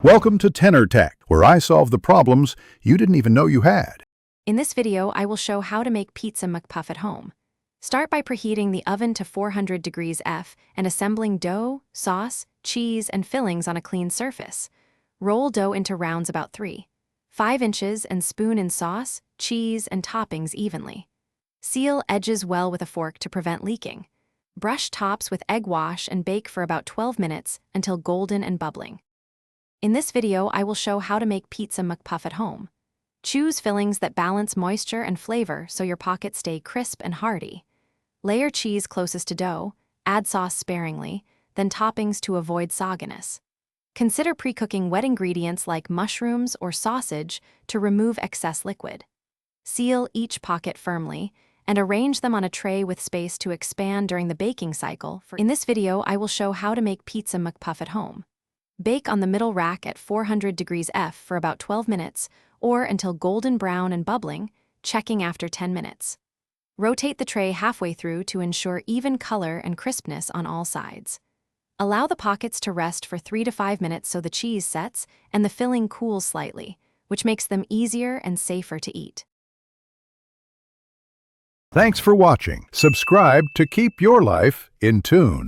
Welcome to Tenor Tech, where I solve the problems you didn't even know you had. In this video, I will show how to make pizza Mcpuff at home. Start by preheating the oven to 400 degrees F and assembling dough, sauce, cheese, and fillings on a clean surface. Roll dough into rounds about 3.5 inches and spoon in sauce, cheese, and toppings evenly. Seal edges well with a fork to prevent leaking. Brush tops with egg wash and bake for about 12 minutes until golden and bubbling. In this video, I will show how to make pizza Mcpuff at home. Choose fillings that balance moisture and flavor so your pockets stay crisp and hearty. Layer cheese closest to dough, add sauce sparingly, then toppings to avoid sogginess. Consider pre-cooking wet ingredients like mushrooms or sausage to remove excess liquid. Seal each pocket firmly and arrange them on a tray with space to expand during the baking cycle. In this video, I will show how to make pizza Mcpuff at home. Bake on the middle rack at 400 degrees F for about 12 minutes or until golden brown and bubbling, checking after 10 minutes. Rotate the tray halfway through to ensure even color and crispness on all sides. Allow the pockets to rest for 3 to 5 minutes so the cheese sets and the filling cools slightly, which makes them easier and safer to eat. Thanks for watching. Subscribe to keep your life in tune.